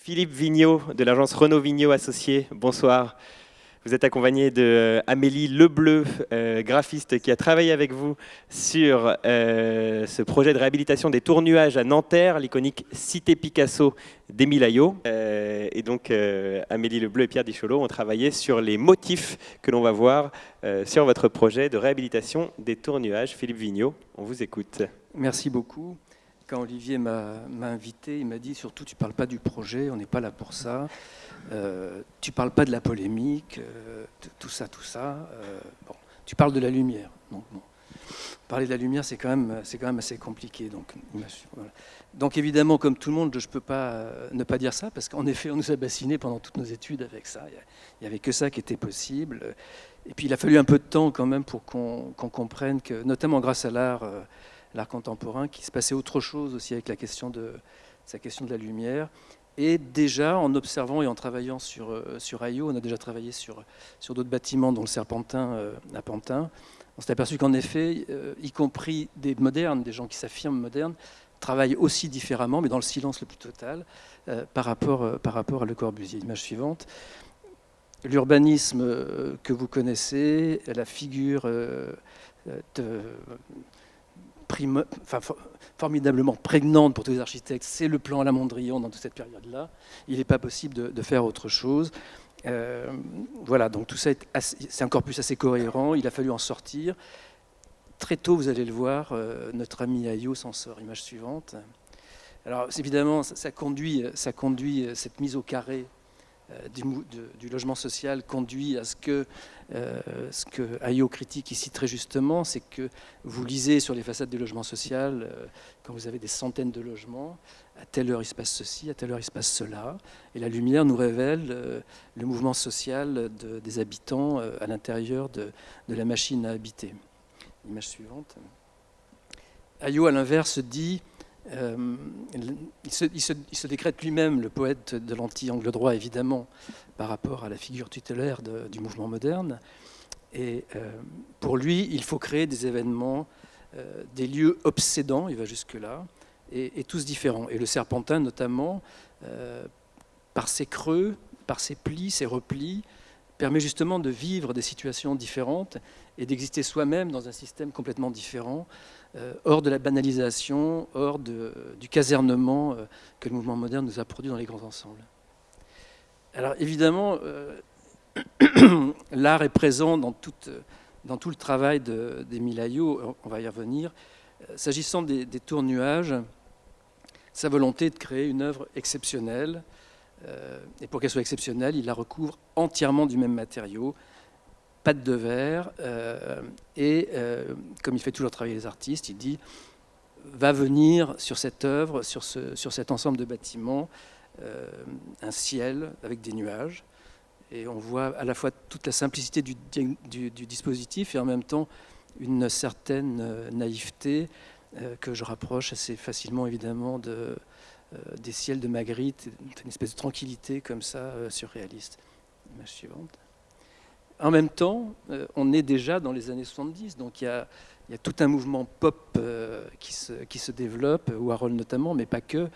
Philippe Vigneault de l'agence Renaud Vigneault Associés, bonsoir. Vous êtes accompagné de Amélie Lebleu, graphiste qui a travaillé avec vous sur ce projet de réhabilitation des tours-nuages à Nanterre, l'iconique Cité Picasso d'Émile Aillaud. Et donc Amélie Lebleu et Pierre Dicholot ont travaillé sur les motifs que l'on va voir sur votre projet de réhabilitation des tours-nuages. Philippe Vigneault, on vous écoute. Merci beaucoup. Quand Olivier m'a invité, il m'a dit surtout tu ne parles pas du projet, on n'est pas là pour ça. Tu ne parles pas de la polémique, tout ça. Bon, tu parles de la lumière. Donc, bon. Parler de la lumière, c'est quand même assez compliqué. Donc évidemment, comme tout le monde, je ne peux pas ne pas dire ça, parce qu'en effet, on nous a bassinés pendant toutes nos études avec ça. Il n'y avait que ça qui était possible. Et puis il a fallu un peu de temps quand même pour qu'on comprenne que, notamment grâce à l'art contemporain, qu'il se passait autre chose aussi avec la question de la lumière. Et déjà, en observant et en travaillant sur Aillaud, on a déjà travaillé sur d'autres bâtiments, dont le Serpentin à Pantin. On s'est aperçu qu'en effet, y compris des modernes, des gens qui s'affirment modernes, travaillent aussi différemment, mais dans le silence le plus total, par rapport à Le Corbusier. Image suivante. L'urbanisme que vous connaissez, la figure formidablement prégnante pour tous les architectes, c'est le plan à la Mondrian dans toute cette période-là. Il n'est pas possible de faire autre chose. Voilà, donc tout ça, c'est un corpus assez cohérent. Il a fallu en sortir. Très tôt, vous allez le voir, notre ami Aillaud s'en sort. Image suivante. Alors, évidemment, ça conduit cette mise au carré du logement social conduit à ce que Aillaud critique ici très justement, c'est que vous lisez sur les façades du logement social, quand vous avez des centaines de logements, à telle heure il se passe ceci, à telle heure il se passe cela, et la lumière nous révèle le mouvement social des habitants à l'intérieur de la machine à habiter. Image suivante. Aillaud, à l'inverse, dit... il se décrète lui-même le poète de l'anti-angle droit, évidemment, par rapport à la figure tutélaire du mouvement moderne. Et pour lui, il faut créer des événements, des lieux obsédants, il va jusque-là, et tous différents. Et le Serpentin, notamment, par ses creux, par ses plis, ses replis, permet justement de vivre des situations différentes et d'exister soi-même dans un système complètement différent, hors de la banalisation, hors du casernement que le mouvement moderne nous a produit dans les grands ensembles. Alors évidemment, l'art est présent dans tout le travail d'Émile Aillaud, on va y revenir. S'agissant des tours-nuages, sa volonté est de créer une œuvre exceptionnelle, et pour qu'elle soit exceptionnelle, il la recouvre entièrement du même matériau, pâte de verre, et comme il fait toujours travailler les artistes, il dit va venir sur cette œuvre, sur cet ensemble de bâtiments, un ciel avec des nuages, et on voit à la fois toute la simplicité du dispositif et en même temps une certaine naïveté que je rapproche assez facilement évidemment des ciels de Magritte, une espèce de tranquillité comme ça, surréaliste. Image suivante. En même temps, on est déjà dans les années 70, donc il y a tout un mouvement pop qui se développe, Warhol notamment, mais pas que,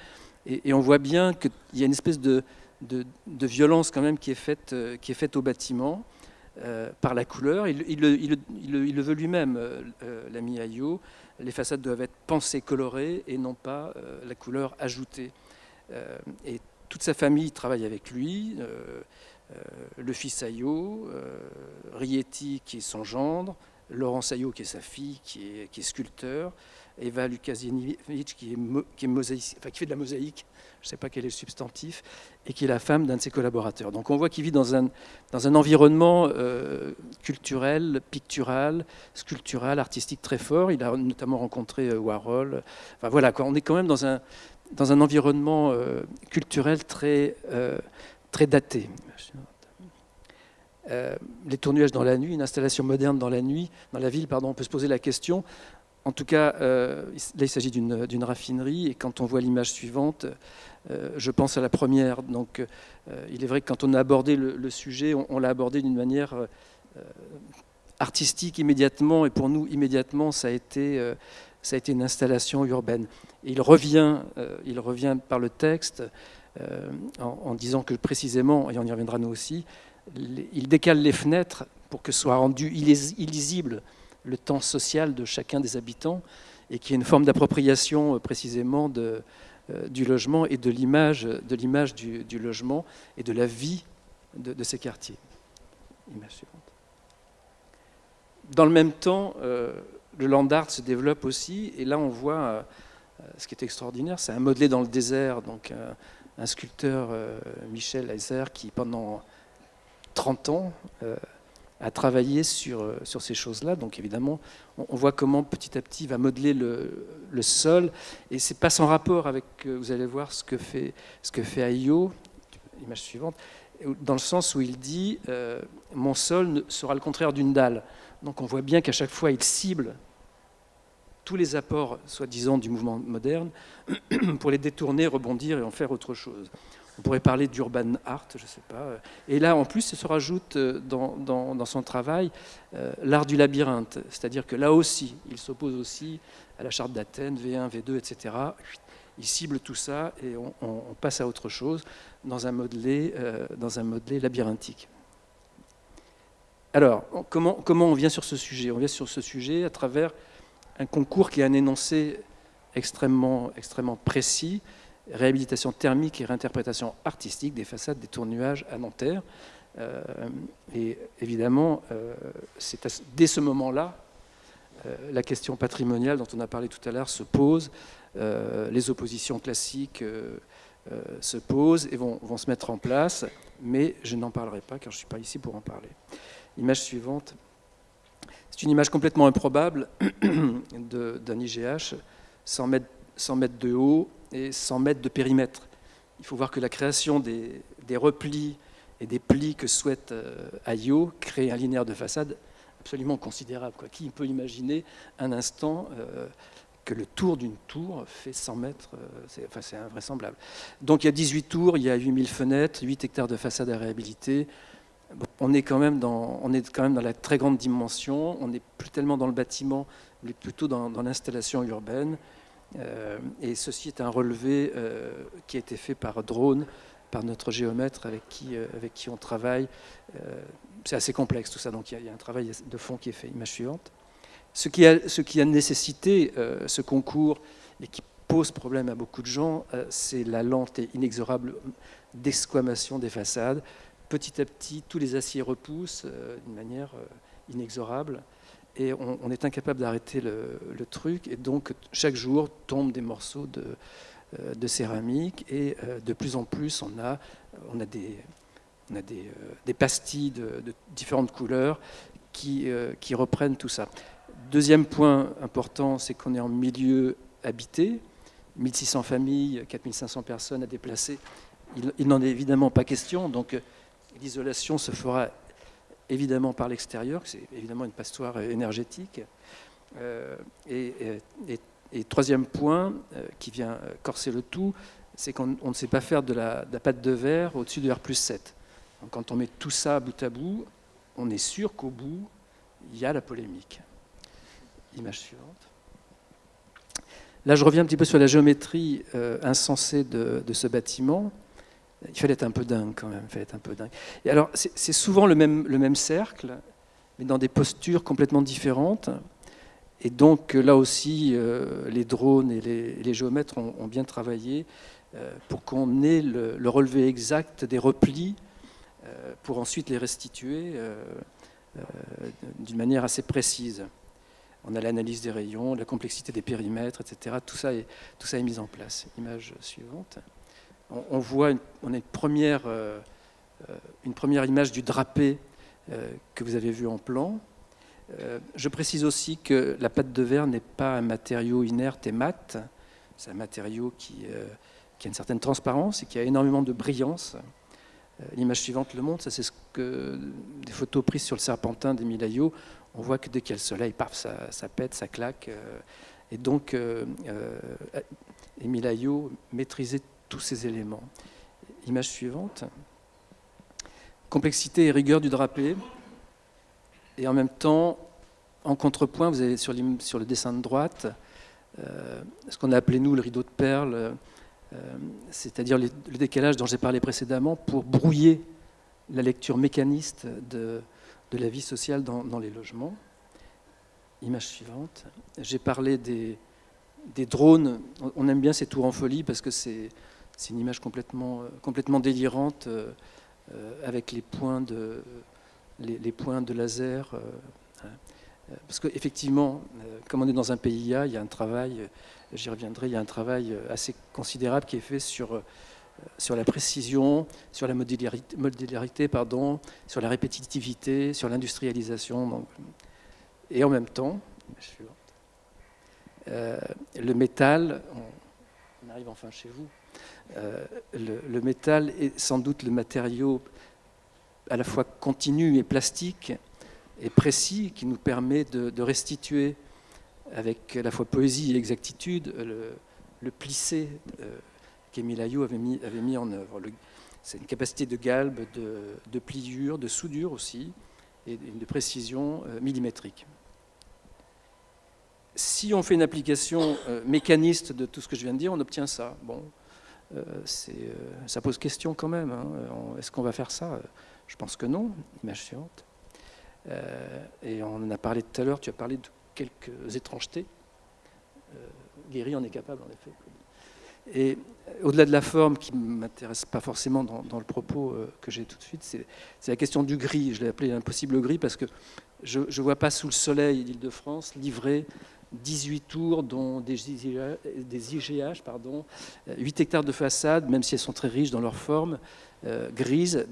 et on voit bien qu'il y a une espèce de violence quand même qui est faite au bâtiment par la couleur. Il le veut lui-même, l'ami Aillaud. Les façades doivent être pensées colorées et non pas la couleur ajoutée. Et toute sa famille travaille avec lui, le fils Aillaud, Rieti qui est son gendre, Laurence Aillaud qui est sa fille, qui est sculpteur, Eva Lukasiewicz qui fait de la mosaïque, je ne sais pas quel est le substantif, et qui est la femme d'un de ses collaborateurs. Donc on voit qu'il vit dans un environnement culturel, pictural, sculptural, artistique très fort. Il a notamment rencontré Warhol. Enfin voilà, on est quand même dans un environnement culturel très daté. Les tours-nuages dans la nuit, une installation moderne dans la nuit, dans la ville, pardon, on peut se poser la question. En tout cas, là, il s'agit d'une raffinerie, et quand on voit l'image suivante, je pense à la première. Donc, il est vrai que quand on a abordé le sujet, on l'a abordé d'une manière artistique immédiatement, et pour nous, immédiatement, ça a été une installation urbaine. Et il revient par le texte en disant que précisément, et on y reviendra nous aussi, il décale les fenêtres pour que soit rendu illisible le temps social de chacun des habitants et qu'il y ait une forme d'appropriation précisément du logement et de l'image du logement et de la vie de ces quartiers. Image suivante. Dans le même temps, le land art se développe aussi, et là on voit ce qui est extraordinaire, c'est un modelé dans le désert, donc un sculpteur, Michel Heiser, qui pendant 30 ans a travaillé sur ces choses-là. Donc évidemment, on voit comment petit à petit il va modeler le sol, et c'est pas sans rapport avec, vous allez voir ce que fait Ayo, image suivante, dans le sens où il dit mon sol sera le contraire d'une dalle. Donc on voit bien qu'à chaque fois il cible tous les apports, soi-disant, du mouvement moderne pour les détourner, rebondir et en faire autre chose. On pourrait parler d'urban art, je ne sais pas. Et là, en plus, se rajoute dans son travail l'art du labyrinthe. C'est-à-dire que là aussi, il s'oppose aussi à la charte d'Athènes, V1, V2, etc. Il cible tout ça et on passe à autre chose dans un modelé labyrinthique. Alors, comment on vient sur ce sujet ? On vient sur ce sujet à travers un concours qui a un énoncé extrêmement précis, réhabilitation thermique et réinterprétation artistique des façades des tours-nuages à Nanterre. Et évidemment, c'est dès ce moment-là, la question patrimoniale dont on a parlé tout à l'heure se pose, les oppositions classiques se posent et vont se mettre en place, mais je n'en parlerai pas car je ne suis pas ici pour en parler. Image suivante. C'est une image complètement improbable d'un IGH, 100 mètres de haut et 100 mètres de périmètre. Il faut voir que la création des replis et des plis que souhaite Ayo crée un linéaire de façade absolument considérable. Qui peut imaginer un instant que le tour d'une tour fait 100 mètres, c'est invraisemblable. Donc il y a 18 tours, il y a 8000 fenêtres, 8 hectares de façade à réhabiliter. On est quand même dans la très grande dimension, on n'est plus tellement dans le bâtiment, mais plutôt dans l'installation urbaine. Et ceci est un relevé qui a été fait par drone, par notre géomètre avec qui on travaille. C'est assez complexe tout ça, donc il y a un travail de fond qui est fait. Image suivante. Ce qui a nécessité ce concours et qui pose problème à beaucoup de gens, c'est la lente et inexorable desquamation des façades. Petit à petit, tous les aciers repoussent d'une manière inexorable et on est incapable d'arrêter le truc. Et donc, chaque jour, tombent des morceaux de céramique et de plus en plus, on a des pastilles de différentes couleurs qui reprennent tout ça. Deuxième point important, c'est qu'on est en milieu habité, 1600 familles, 4500 personnes à déplacer. Il n'en est évidemment pas question, donc l'isolation se fera évidemment par l'extérieur, c'est évidemment une passoire énergétique. Et troisième point qui vient corser le tout, c'est qu'on ne sait pas faire de la pâte de verre au-dessus de R+7. Donc quand on met tout ça bout à bout, on est sûr qu'au bout, il y a la polémique. Image suivante. Là, je reviens un petit peu sur la géométrie insensée de ce bâtiment. Il fallait être un peu dingue quand même. Et alors, c'est souvent le même cercle, mais dans des postures complètement différentes. Et donc, là aussi, les drones et les géomètres ont bien travaillé pour qu'on ait le relevé exact des replis pour ensuite les restituer d'une manière assez précise. On a l'analyse des rayons, la complexité des périmètres, etc. Tout ça est mis en place. Image suivante. On voit une première image du drapé que vous avez vu en plan. Je précise aussi que la pâte de verre n'est pas un matériau inerte et mat. C'est un matériau qui a une certaine transparence et qui a énormément de brillance. L'image suivante le montre. Ça, c'est des photos prises sur le serpentin d'Émile Ayo. On voit que dès qu'il y a le soleil, paf, ça pète, ça claque. Et donc, Émile Ayo maîtrisait tous ces éléments. Image suivante. Complexité et rigueur du drapé. Et en même temps, en contrepoint, vous avez sur le dessin de droite ce qu'on a appelé nous le rideau de perles, c'est-à-dire le décalage dont j'ai parlé précédemment, pour brouiller la lecture mécaniste de la vie sociale dans les logements. Image suivante. J'ai parlé des drones. On aime bien ces tours en folie parce que c'est une image complètement délirante avec les points de laser. Parce qu'effectivement, comme on est dans un PIA, il y a un travail, j'y reviendrai, il y a un travail assez considérable qui est fait sur la précision, sur la modularité, sur la répétitivité, sur l'industrialisation. Et en même temps, le métal, on arrive enfin chez vous, le métal est sans doute le matériau à la fois continu et plastique et précis qui nous permet de restituer avec à la fois poésie et exactitude le plissé qu'Émile Aïaud avait mis en œuvre. C'est une capacité de galbe, de pliure, de soudure aussi, et de précision millimétrique. Si on fait une application mécaniste de tout ce que je viens de dire, on obtient ça. Bon, ça pose question quand même. Hein. Est-ce qu'on va faire ça? Je pense que non. Image suivante. Et on en a parlé tout à l'heure, tu as parlé de quelques étrangetés. Guéry en est capable, en effet. Et au-delà de la forme, qui ne m'intéresse pas forcément dans le propos que j'ai tout de suite, c'est la question du gris. Je l'ai appelé l'impossible gris parce que je ne vois pas sous le soleil d'Île-de-France livrer 18 tours, dont des IGH, 8 hectares de façade, même si elles sont très riches dans leur forme, grises,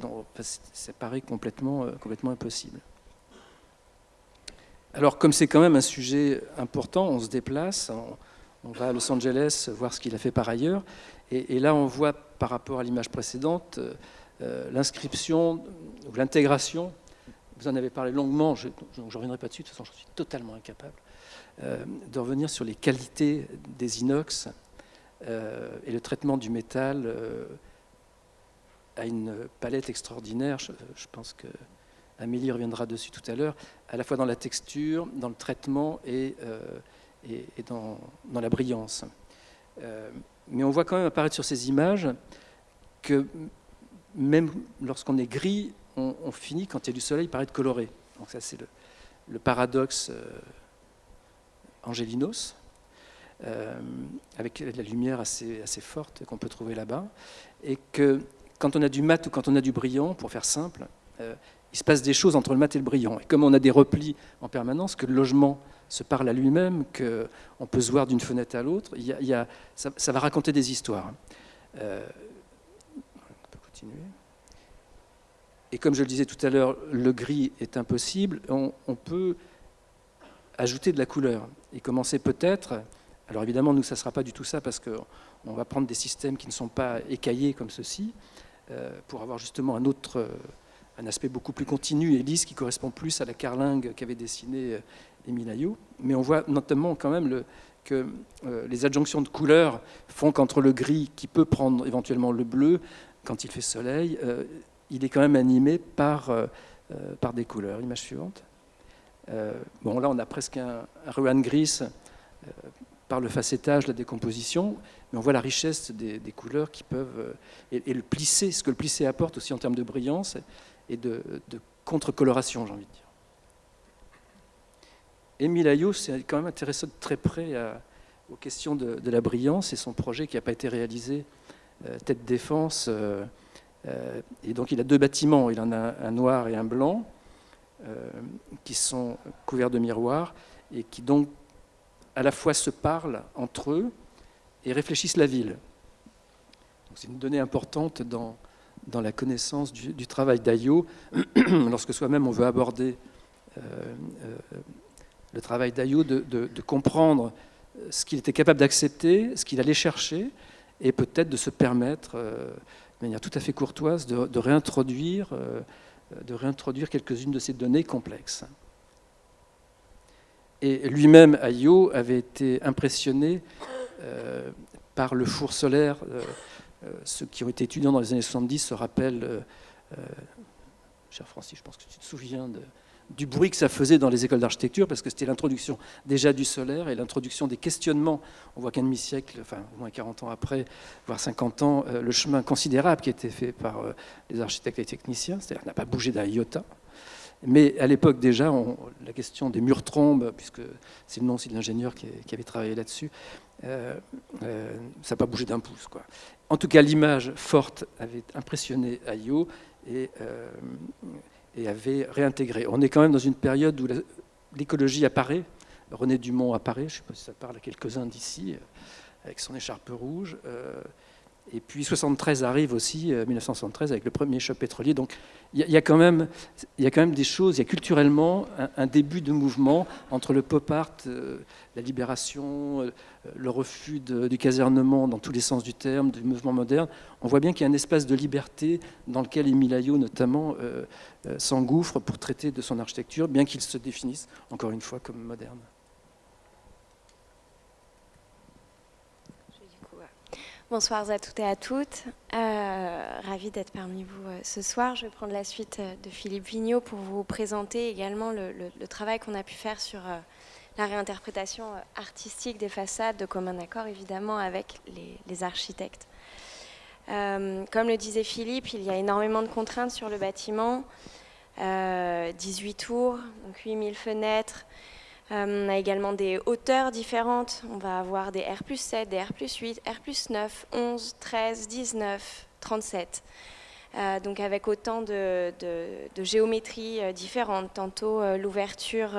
ça paraît complètement impossible. Alors, comme c'est quand même un sujet important, on se déplace, on va à Los Angeles voir ce qu'il a fait par ailleurs, et là on voit par rapport à l'image précédente l'inscription ou l'intégration. Vous en avez parlé longuement, je ne reviendrai pas dessus, de toute façon je suis totalement incapable de revenir sur les qualités des inox et le traitement du métal à une palette extraordinaire. Je pense que Amélie reviendra dessus tout à l'heure, à la fois dans la texture, dans le traitement et dans la brillance. Mais on voit quand même apparaître sur ces images que même lorsqu'on est gris, on finit, quand il y a du soleil, par être coloré. Donc ça, c'est le paradoxe Angelinos, avec la lumière assez forte qu'on peut trouver là-bas. Et que quand on a du mat ou quand on a du brillant, pour faire simple, il se passe des choses entre le mat et le brillant. Et comme on a des replis en permanence, que le logement se parle à lui-même, qu'on peut se voir d'une fenêtre à l'autre, ça va raconter des histoires. On peut continuer. Et comme je le disais tout à l'heure, le gris est impossible. On peut ajouter de la couleur et commencer peut-être. Alors évidemment, nous, ça ne sera pas du tout ça parce qu'on va prendre des systèmes qui ne sont pas écaillés comme ceci pour avoir justement un aspect beaucoup plus continu et lisse qui correspond plus à la carlingue qu'avait dessinée Émile Aïaud. Mais on voit notamment quand même que les adjonctions de couleurs font qu'entre le gris, qui peut prendre éventuellement le bleu, quand il fait soleil, il est quand même animé par des couleurs. Image suivante. Bon, là, on a presque un Rohan Gris par le facettage, la décomposition, mais on voit la richesse des couleurs qui peuvent... et le plissé, ce que le plissé apporte aussi en termes de brillance et de contre-coloration, j'ai envie de dire. Émile Aïaud s'est quand même intéressé de très près aux questions de la brillance et son projet qui n'a pas été réalisé, Tête Défense, et donc il a deux bâtiments, il en a un noir et un blanc, qui sont couverts de miroirs et qui donc à la fois se parlent entre eux et réfléchissent la ville. C'est une donnée importante dans la connaissance du travail d'Aïaud, lorsque soi-même on veut aborder le travail d'Aïaud, de comprendre ce qu'il était capable d'accepter, ce qu'il allait chercher, et peut-être de se permettre, de manière tout à fait courtoise, de réintroduire quelques-unes de ces données complexes. Et lui-même, Aïaud, avait été impressionné par le four solaire. Ceux qui ont été étudiants dans les années 70 se rappellent, cher Francis, je pense que tu te souviens du bruit que ça faisait dans les écoles d'architecture, parce que c'était l'introduction déjà du solaire et l'introduction des questionnements. On voit qu'un demi-siècle, enfin au moins 40 ans après, voire 50 ans, le chemin considérable qui a été fait par les architectes et techniciens, c'est-à-dire n'a pas bougé d'un iota. Mais à l'époque déjà, la question des murs trombes, puisque c'est le nom aussi de l'ingénieur qui avait travaillé là-dessus, ça n'a pas bougé d'un pouce, quoi. En tout cas, l'image forte avait impressionné Hayot et avait réintégré. On est quand même dans une période où l'écologie apparaît. René Dumont apparaît, je ne sais pas si ça parle à quelques-uns d'ici, avec son écharpe rouge. Et puis 73 arrive aussi, 1973, avec le premier choc pétrolier. Donc il y a quand même des choses, il y a culturellement un début de mouvement entre le pop art, la libération, le refus du casernement dans tous les sens du terme, du mouvement moderne. On voit bien qu'il y a un espace de liberté dans lequel Émile Hayot, notamment, s'engouffre pour traiter de son architecture, bien qu'il se définisse, encore une fois, comme moderne. Bonsoir à toutes et à toutes. Ravie d'être parmi vous ce soir. Je vais prendre la suite de Philippe Vigneault pour vous présenter également le travail qu'on a pu faire sur la réinterprétation artistique des façades, de commun accord évidemment avec les architectes. Comme le disait Philippe, il y a énormément de contraintes sur le bâtiment. 18 tours, donc 8000 fenêtres. On a également des hauteurs différentes. On va avoir des R+7, des R+8, R+9, 11, 13, 19, 37. Donc avec autant de géométries différentes. Tantôt l'ouverture,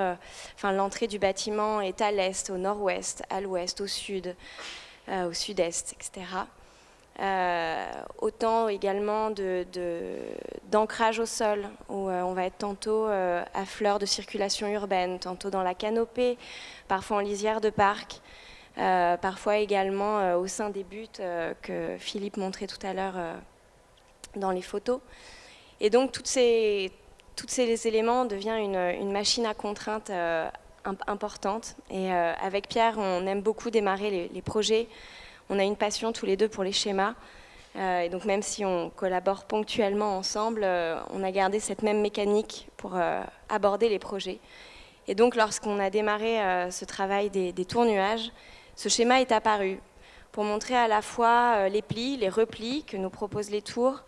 l'entrée du bâtiment est à l'est, au nord-ouest, à l'ouest, au sud, au sud-est, etc. Autant également d'ancrage au sol, où on va être tantôt à fleur de circulation urbaine, tantôt dans la canopée, parfois en lisière de parc, parfois également au sein des buttes que Philippe montrait tout à l'heure dans les photos. Et donc tous ces éléments deviennent une machine à contraintes importante. Et avec Pierre, on aime beaucoup démarrer les projets. On a une passion tous les deux pour les schémas. Et donc même si on collabore ponctuellement ensemble, on a gardé cette même mécanique pour aborder les projets. Et donc lorsqu'on a démarré ce travail des tours-nuages, ce schéma est apparu pour montrer à la fois les plis, les replis que nous proposent les tours,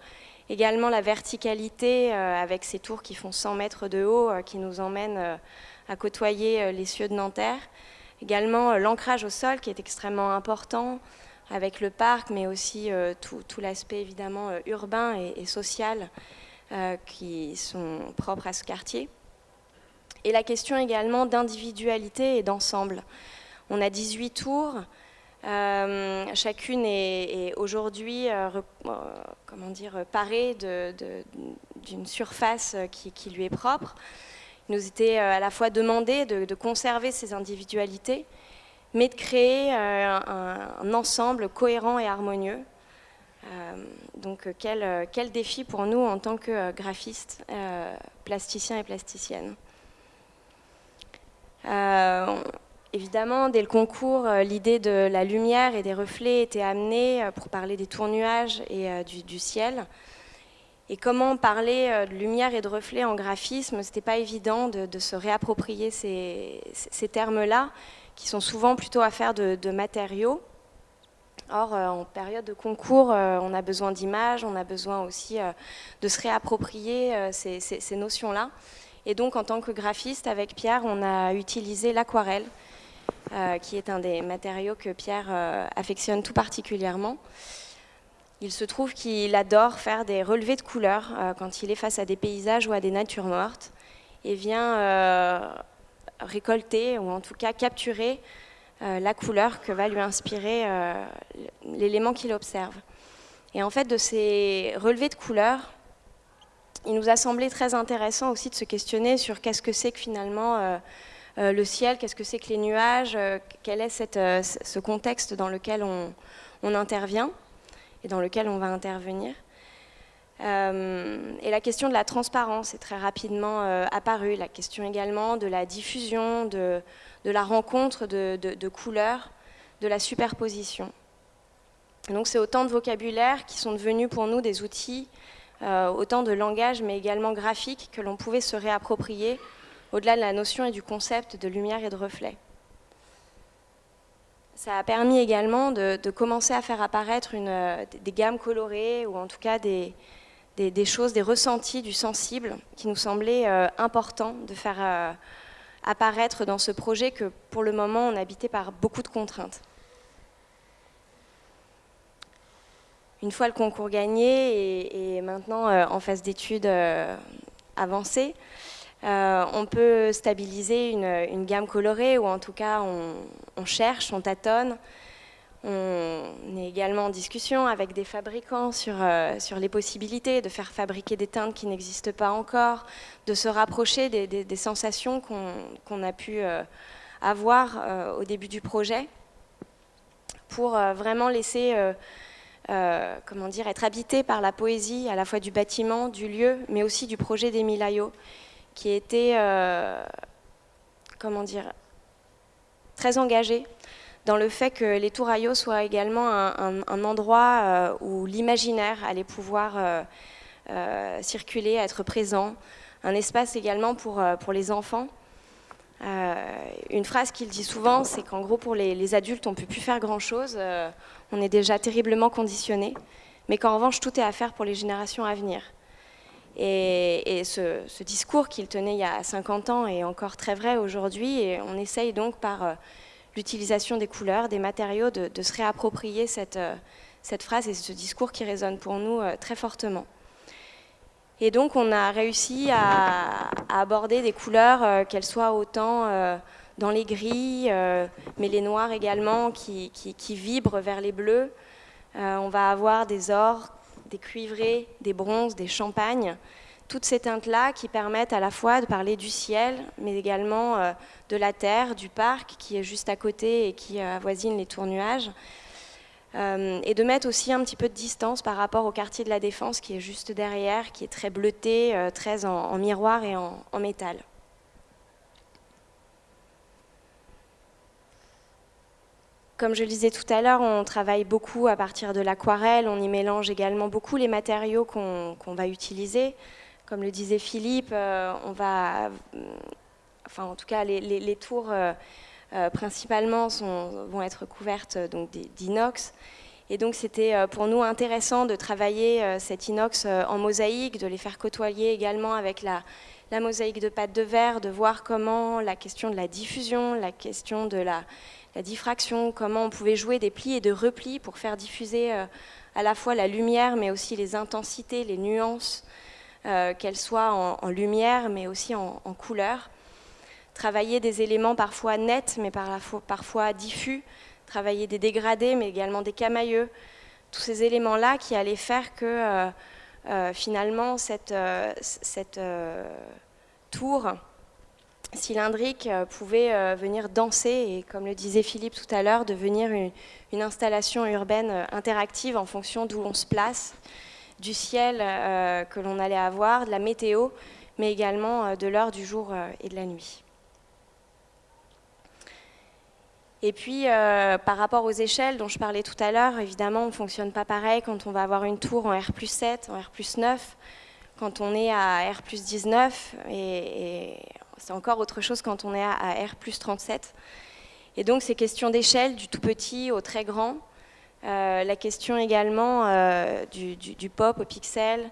également la verticalité avec ces tours qui font 100 mètres de haut, qui nous emmènent à côtoyer les cieux de Nanterre. Également l'ancrage au sol qui est extrêmement important, avec le parc, mais aussi tout l'aspect évidemment urbain et social qui sont propres à ce quartier. Et la question également d'individualité et d'ensemble. On a 18 tours, chacune est aujourd'hui parée d'une surface qui lui est propre. Il nous était à la fois demandé de conserver ces individualités, mais de créer un ensemble cohérent et harmonieux. Donc quel défi pour nous en tant que graphistes, plasticiens et plasticiennes. Évidemment, dès le concours, l'idée de la lumière et des reflets était amenée pour parler des tours-nuages et du ciel. Et comment parler de lumière et de reflets en graphisme, ce n'était pas évident de se réapproprier ces termes-là, qui sont souvent plutôt affaires de matériaux. Or, en période de concours, on a besoin d'images, on a besoin aussi de se réapproprier ces notions-là. Et donc, en tant que graphiste, avec Pierre, on a utilisé l'aquarelle, qui est un des matériaux que Pierre affectionne tout particulièrement. Il se trouve qu'il adore faire des relevés de couleurs quand il est face à des paysages ou à des natures mortes, et vient récolter, ou en tout cas capturer la couleur que va lui inspirer l'élément qu'il observe. Et en fait, de ces relevés de couleurs, il nous a semblé très intéressant aussi de se questionner sur qu'est-ce que c'est que finalement le ciel, qu'est-ce que c'est que les nuages, quel est ce contexte dans lequel on intervient et dans lequel on va intervenir. Et la question de la transparence est très rapidement apparue, la question également de la diffusion, de la rencontre de couleurs, de la superposition. Donc c'est autant de vocabulaire qui sont devenus pour nous des outils, autant de langage mais également graphiques que l'on pouvait se réapproprier au-delà de la notion et du concept de lumière et de reflet. Ça a permis également de commencer à faire apparaître des gammes colorées, ou en tout cas des choses, des ressentis du sensible, qui nous semblaient importants de faire apparaître dans ce projet que, pour le moment, on habitait par beaucoup de contraintes. Une fois le concours gagné et maintenant en phase d'études avancée, on peut stabiliser une gamme colorée, ou en tout cas on cherche, on tâtonne. On est également en discussion avec des fabricants sur les possibilités de faire fabriquer des teintes qui n'existent pas encore, de se rapprocher des sensations qu'on a pu avoir au début du projet, pour vraiment laisser être habité par la poésie à la fois du bâtiment, du lieu, mais aussi du projet d'Émile Ayo, qui était très engagé dans le fait que les Tours Ayo soient également un endroit où l'imaginaire allait pouvoir circuler, être présent, un espace également pour les enfants. Une phrase qu'il dit souvent, c'est qu'en gros pour les adultes on ne peut plus faire grand chose, on est déjà terriblement conditionné, mais qu'en revanche tout est à faire pour les générations à venir. Et ce discours qu'il tenait il y a 50 ans est encore très vrai aujourd'hui, et on essaye donc par l'utilisation des couleurs, des matériaux, de se réapproprier cette phrase et ce discours qui résonne pour nous très fortement. Et donc on a réussi à aborder des couleurs, qu'elles soient autant dans les gris, mais les noirs également, qui vibrent vers les bleus. On va avoir des ors, des cuivrés, des bronzes, des champagnes, toutes ces teintes-là qui permettent à la fois de parler du ciel, mais également de la terre, du parc qui est juste à côté et qui avoisine les Tours Nuages, et de mettre aussi un petit peu de distance par rapport au quartier de la Défense qui est juste derrière, qui est très bleuté, très en miroir et en métal. Comme je le disais tout à l'heure, on travaille beaucoup à partir de l'aquarelle, on y mélange également beaucoup les matériaux qu'on va utiliser. Comme le disait Philippe, on va, enfin en tout cas les tours principalement vont être couvertes d'inox. Et donc c'était pour nous intéressant de travailler cet inox en mosaïque, de les faire côtoyer également avec la mosaïque de pâte de verre, de voir comment la question de la diffusion, la question de la diffraction, comment on pouvait jouer des plis et de replis pour faire diffuser à la fois la lumière, mais aussi les intensités, les nuances, qu'elles soient en lumière, mais aussi en couleur. Travailler des éléments parfois nets, mais parfois diffus, travailler des dégradés, mais également des camailleux. Tous ces éléments-là qui allaient faire que finalement cette tour cylindrique pouvait venir danser et, comme le disait Philippe tout à l'heure, devenir une installation urbaine interactive en fonction d'où on se place, du ciel que l'on allait avoir, de la météo, mais également de l'heure du jour et de la nuit. Et puis, par rapport aux échelles dont je parlais tout à l'heure, évidemment, on ne fonctionne pas pareil quand on va avoir une tour en R+7, en R+9, quand on est à R+19, et c'est encore autre chose quand on est à R+37. Et donc, ces questions d'échelle, du tout petit au très grand, la question également du pop au pixel,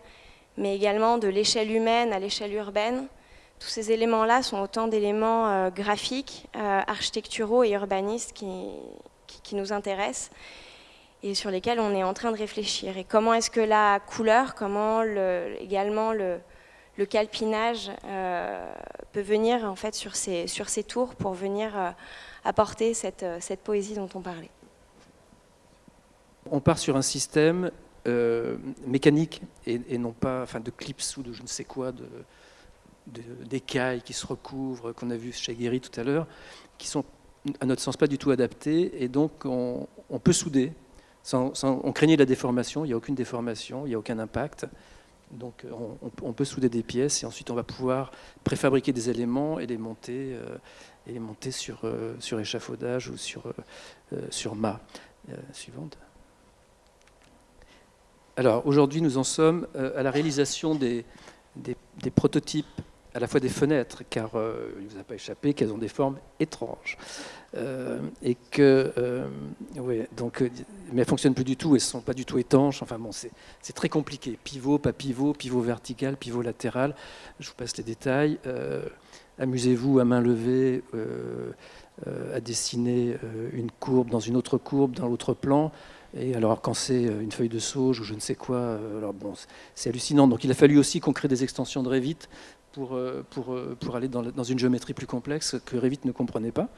mais également de l'échelle humaine à l'échelle urbaine. Tous ces éléments-là sont autant d'éléments graphiques, architecturaux et urbanistes qui nous intéressent et sur lesquels on est en train de réfléchir. Et comment est-ce que la couleur, comment également le calpinage peut venir en fait sur ces tours pour venir apporter cette poésie dont on parlait. On part sur un système mécanique et non pas de clips ou de je ne sais quoi, d'écailles qui se recouvrent, qu'on a vu chez Guéry tout à l'heure, qui sont à notre sens pas du tout adaptés, et donc on peut souder, on craignait la déformation, il n'y a aucune déformation, il n'y a aucun impact, donc on peut souder des pièces et ensuite on va pouvoir préfabriquer des éléments et les monter sur échafaudage ou sur mât. Suivante. Alors aujourd'hui nous en sommes à la réalisation des prototypes à la fois des fenêtres, car il ne vous a pas échappé qu'elles ont des formes étranges. Et que, ouais, donc, mais elles ne fonctionnent plus du tout, elles ne sont pas du tout étanches. Enfin bon, c'est très compliqué. Pivot, pas pivot, pivot vertical, pivot latéral. Je vous passe les détails. Amusez-vous à main levée à dessiner une courbe dans une autre courbe, dans l'autre plan. Et alors, quand c'est une feuille de sauge ou je ne sais quoi, alors bon, c'est hallucinant. Donc, il a fallu aussi qu'on crée des extensions de Revit pour aller dans une géométrie plus complexe que Revit ne comprenait pas.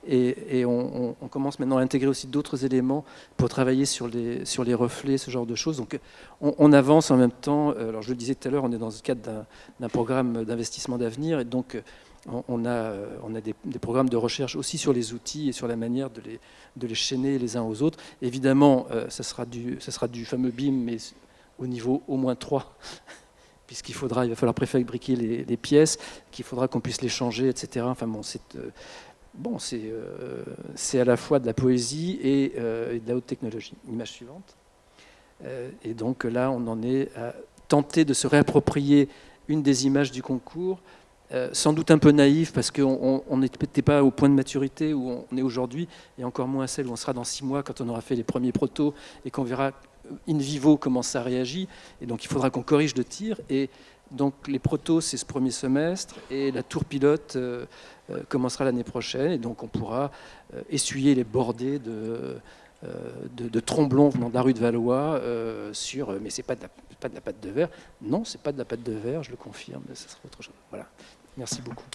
Et on commence maintenant à intégrer aussi d'autres éléments pour travailler sur les reflets, ce genre de choses. Donc, on avance en même temps. Alors, je le disais tout à l'heure, on est dans le cadre d'un programme d'investissement d'avenir. Et donc, on a des programmes de recherche aussi sur les outils et sur la manière de les chaîner les uns aux autres. Évidemment, ça sera du fameux BIM, mais au niveau au moins 3, puisqu'il va falloir préfabriquer les pièces, qu'il faudra qu'on puisse les changer, etc. Enfin bon, c'est à la fois de la poésie et de la haute technologie. Image suivante. Et donc là, on en est à tenter de se réapproprier une des images du concours, sans doute un peu naïf, parce qu'on n'était pas au point de maturité où on est aujourd'hui, et encore moins celle où on sera dans 6 mois, quand on aura fait les premiers protos, et qu'on verra in vivo comment ça réagit. Et donc il faudra qu'on corrige le tir. Et donc les protos, c'est ce premier semestre, et la tour pilote commencera l'année prochaine, et donc on pourra essuyer les bordées de tromblons venant de la rue de Valois mais c'est pas de la pâte de verre. Non, c'est pas de la pâte de verre, je le confirme, ça sera autre chose. Voilà. Merci beaucoup.